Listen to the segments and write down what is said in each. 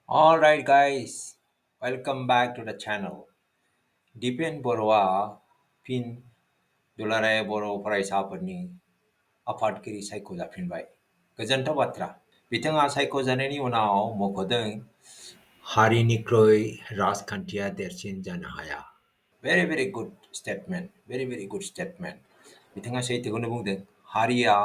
Alright guys, welcome back to the channel. Dipen Boroa pin दुलाराय बर' फरायसाफोरनि आफादगिरि सायख'जाफिनबाय। गोजोनथाव बाथ्रा। बिथाङा सायख'जानायनि उनाव मख'दों हारिनिख्रुइ राजखान्थिया देरसिन जानो हाया। Very good statement. Very good statement. बिथाङा सैथोखौनो बुंदों। हारिया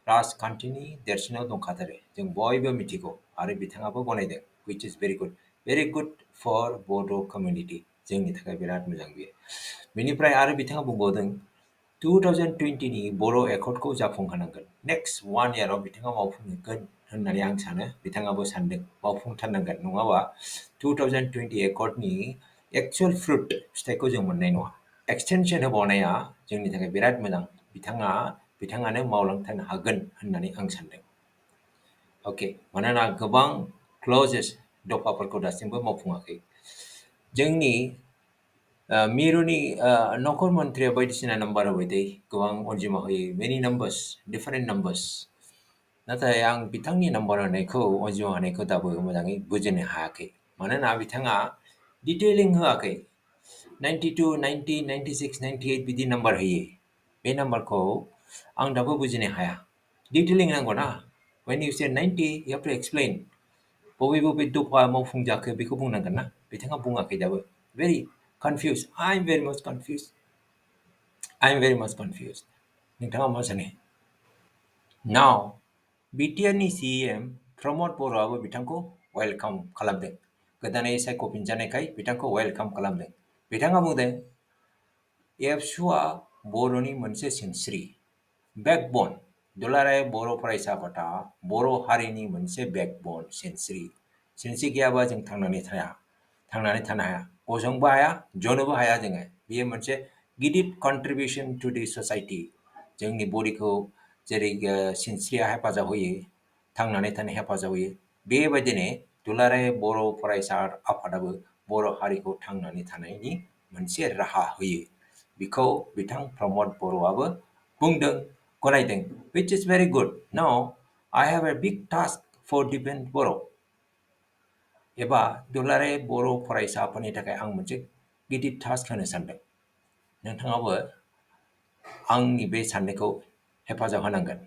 राजखान्थिनि देरसिनाव दंखाथारो। जों बयबो मिथिगौ आरो बिथाङाबो गनायदों। Which is very good. Very good for Bodo community. जोंनि थाखाय बिराद मोजां बियो। बेनिफ्राय आरो बिथाङा बुंबावदों 2020 नि बर' एकर्डखौ जाफुंहोनांगोन। नेक्स्ट 1 इयाराव बिथाङा मावफुंगोन होननानै आं सानो। बिथाङाबो सानदों मावफुंथारनांगोन नङाबा 2020 एकर्डनि एक्चुअल फ्रुट फिथाइखौ जों मोननाय नङा। एक्सटेनसन होबावनाया जोंनि थाखाय बिराद मोजां। बिथाङानो मावलांथारनो हागोन होननानै आं सानदों। अके, मानोना गोबां क्लजेस दफाफोरखौ दासिमबो मावफुङाखै। जोंनि मिरुनि नखर मन्थ्रिया बायदिसिना नाम्बार होबाय दै, गोबां अनजिमा होयो, मेनि नाम्बार्स, डिफारेन्ट नाम्बार्स। नाथाय आं बिथांनि नाम्बार होनायखौ, अनजिमा होनायखौ दाबो मोजाङै बुजिनो हायाखै। मानोना बिथाङा डिटेलिं होआखै। 92, 90, 96, 98 बिदि नाम्बार होयो। बे नाम्बारखौ आं दाबो बुजिनो हाया। डिटेलिं नांगौ ना। When you say 90, you have to explain. बबे दफा मावफुंजाखो बेखौ बुंनांगोन ना। बिथाङा बुङाखै दाबो। Very confused. I'm very much confused. नोंथाङा मा सानो? Now, बिटिआरनि CM प्रमद बर'आबो बिथांखौ वेलकाम खालामदों। गोदानै सायख'फिनजानायखाय बिथांखौ वेलकाम खालामदों। बिथाङा बुंदों एबसुआ बर'नि मोनसे सिनस्रि, बेकबन। दुलाराय बर' फरायसा आफादा बर' हारिनि मोनसे बेकबन, सिनस्रि। सिनस्रि गैयाबा जों थांनानै थानो हाया। गसंनोबो हाया, जनोबो हाया जोङो। बेयो मोनसे गिदिर कन्ट्रिबिउसन टु दि ससाइटि। जोंनि बडिखौ जेरै सिनस्रिया हेफाजाब होयो, थांनानै थानो हेफाजाब होयो, बेबायदिनो दुलाराय बर' फरायसा आफादाबो बर' हारिखौ थांनानै थानायनि मोनसे राहा होयो। बिखौ बिथां प्रमद बर'आबो बुंदों, गनायदों। Which is very good. Now, I have a big task for Dipen Boro. एबा दुलाराय बर' फरायसाफोरनि थाखाय आं मोनसे गिदिर टास्क होनो सानदों। नोंथाङाबो आंनि बे साननायखौ हेफाजाब होनांगोन।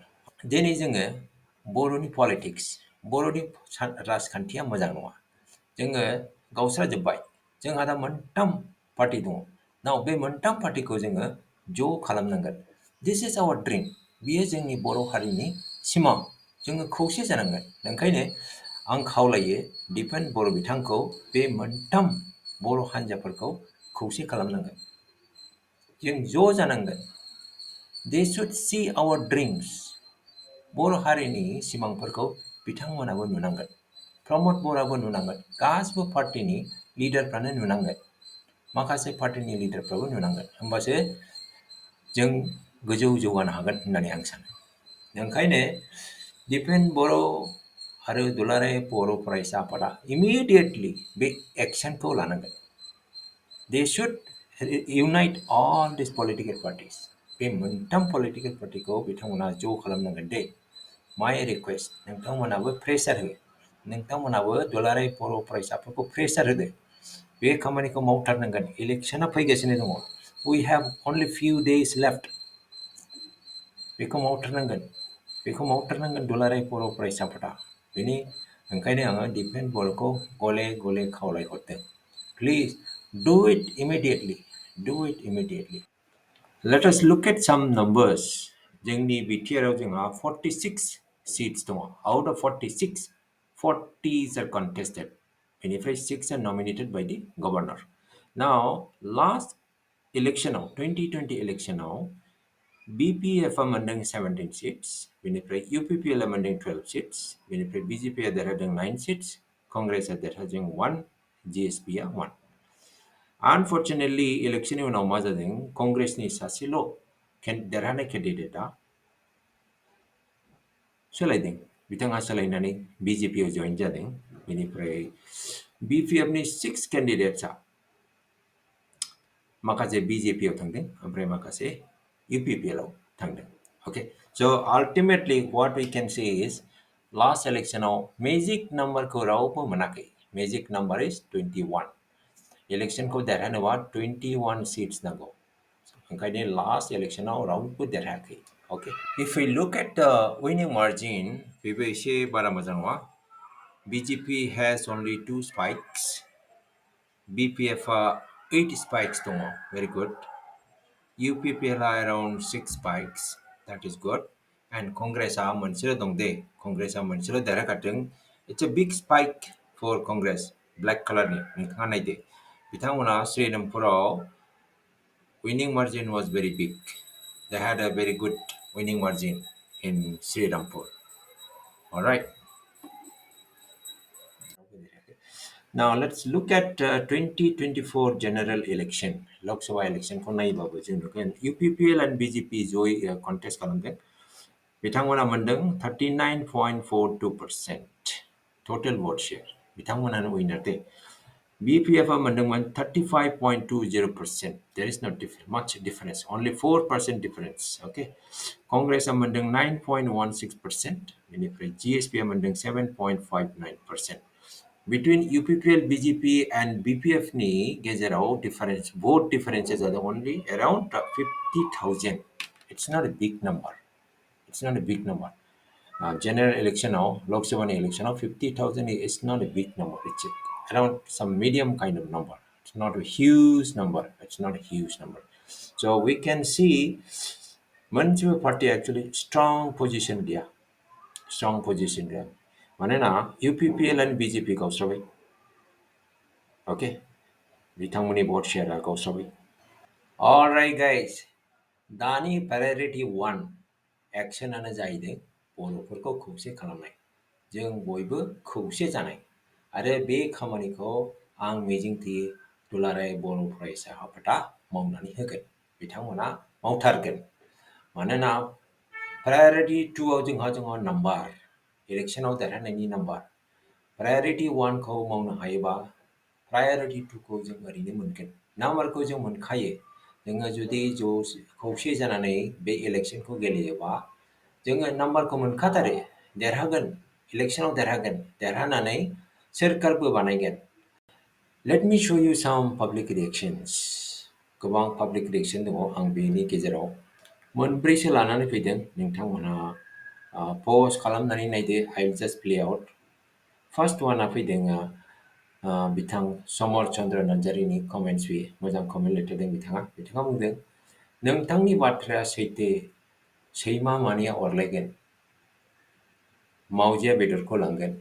दिनै जोङो बर'नि पलिटिक्स, बर'नि राजखान्थिया मोजां नङा। जोङो गावस्राजोब्बाय। जोंहा दा मोनथाम पार्टी दङ। नाव बे मोनथाम पार्टीखौ जोङो ज' खालामनांगोन। This is our dream. बियो जोंनि बर' हारिनि सिमां। जोङो खौसे जानांगोन। ओंखायनो आं खावलायो दिपेन बर' बिथांखौ बे मोनथाम बर' हान्जाफोरखौ खौसे खालामनांगोन। जों ज' जानांगोन। They should see our dreams. बर' हारिनि सिमांफोरखौ बिथांमोनाबो नुनांगोन। प्रमद बर'आबो नुनांगोन। गासिबो पार्टीनि लिडारफ्रानो नुनांगोन। माखासे पार्टीनि लिडारफ्राबो नुनांगोन। होमबासो जों गोजौ जौगानो हागोन होननानै आं सानो। ओंखायनो दिपेन बर' आरो दुलाराय बर' फरायसा आफादा इमिडिएटलि बे एक्सनखौ लानांगोन। They should unite all these political parties. बे मोनथाम पलिटिकेल पार्टीखौ बिथांमोना ज' खालामनांगोन दे। माय रिक्वेस्ट, नोंथांमोनाबो प्रेसार हो। नोंथांमोनाबो दुलाराय बर' फरायसाफोरखौ प्रेसार होदो। बे खामानिखौ मावथारनांगोन। इलेक्शना फैगासिनो दङ। We have only few days left. बेखौ मावथारनांगोन दुलाराय बर' फरायसा आफादा। ओंखायनो आङो दिपेन बर'खौ गले गले खावलायहरदों। Please do it immediately. Let us look at some numbers. जोंनि बिटिआरआव जोंहा 46 seats दङ। Out of 46, 40 are contested. बेनिफ्राय 6 are nominated by the governor. Now, last electionआव 2020 इलेक्शनाव BPF मोनदों 17 seats, बेनिफ्राय UPPL मोनदों 12 seats, बेनिफ्राय BJP देरहादों 9 seats, कंग्रेसआ देरहादों 1, GSPआ 1. Unfortunately, इलेक्शननि उनाव मा जादों, कंग्रेसनि सासेल' देरहानाय केन्डिडेटआ सोलायदों। बिथाङा सोलायनानै BJPआव जइन जादों। बेनिफ्राय BPFनि 6 केन्डिडेट्सआ माखासे BJPआव थांदों, ओमफ्राय माखासे UPPLआव थांदों। Okay, so ultimately what we can say is last electionआव मेजिक नाम्बारखौ रावबो मोनाखै। Magic number is 21. Election ko derhanaba 21 seats nago. Okay, last election now round ko derhaki. Okay. If we look at the winning margin, we will see baramazanwa. BGP has only 2 spikes. BPF 8 spikes tongo. Very good. UPPL around 6 spikes. That is good. And Congress are mansiro dongde. Congress are mansiro derakatung. It's a big spike for Congress. Black color ni. Nkanay Bitanguna Sri Rampuro winning margin was very big. They had a very good winning margin in Sri Rampur. All right. Now let's look at 2024 general election. Lok Sabha election ko nai babu UPPL and BJP joy contest kalamde. Bitangwana mandang 39.42% total vote share. Bitangwana winner te. BPF mandang 35.20%. There is not much difference. Only 4% difference. Okay. Congress mandang 9.16%. GSP mandang 7.59%. Between UPPL, BGP and BPF ni gezerao difference, vote differences are only around 50,000. It's not a big number. It's not a big number. General election now, Lok Sabha election now, 50,000 is not a big number. It's around some medium kind of number. It's not a huge number. It's not a huge number. So we can see Manchu party actually strong position there. Strong position there. Manana UPPL and BJP 가usraway. Okay. 비탕문이 vote share 가usraway. All right, guys. दानि priority 1 actionआनो जाहैदों बर'फोरखौ खौसे खालामनाय जों बयबो खौसे जानाय आरो बे खामानिखौ आं मिजिंथियो दुलाराय बर' फरायसा आफादा मावनानै होगोन बिथांमोना मावथारगोन मानोना priority 2 आव जोंहा नाम्बार इलेक्शनाव देरहानायनि नाम्बार priority 1 खौ मावनो हायोबा priority 2 खौ जों ओरैनो मोनगोन नाम्बारखौ जों मोनखायो जोङो जुदि खौसे जानानै बे इलेक्शनखौ गेलेयोबा जोङो नाम्बारखौ मोनखाथारो देरहागोन इलेक्शनाव देरहानानै सोरखारबो बानायगोन Let me show you some public reactions गोबां public reaction दङ आं बेनि गेजेराव मोनब्रैसो लानानै फैदों नोंथांमोनहा pause खालामनानै नायदो I'll just play out First one फैदों बिथां समर चन्द्र नार्जारिनि कमेन्ट्स फैयो मोजां कमेन्ट लिरदों बिथाङा बुंदों नोंथांनि बाथ्राया सैथो सैमा मानैया अरलायगोन मावजिया बेदरखौ लांगोन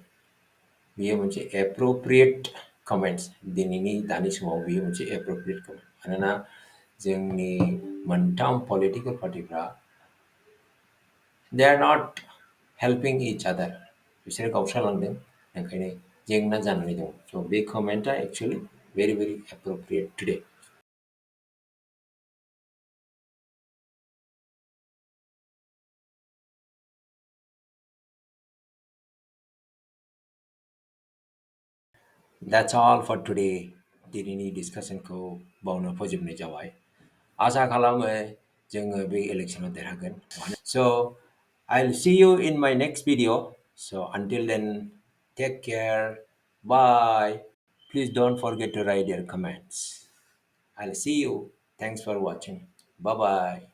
बेयो मोनसे एप्रोप्रिएट कमेन्ट्स दानि समाव बेयो मोनसे एप्रोप्रिएट कमेन्ट मानोना जोंनि मोनथाम political पार्टिफ्रा they are not helping each other बिसोर गावस्रालांदों ओंखायनो जेंना जानानै दं so bay कमेन्टआ actually very very appropriate today That's all for today. दिनैनि डिसकासनखौ बावनो फोजोबनाय जाबाय आसा खालामो जोङो बे इलेक्शनाव देरहागोन So I'll see you in my next video. So until then, take care. Bye. Please don't forget to write your comments. I'll see you. Thanks for watching. Bye bye.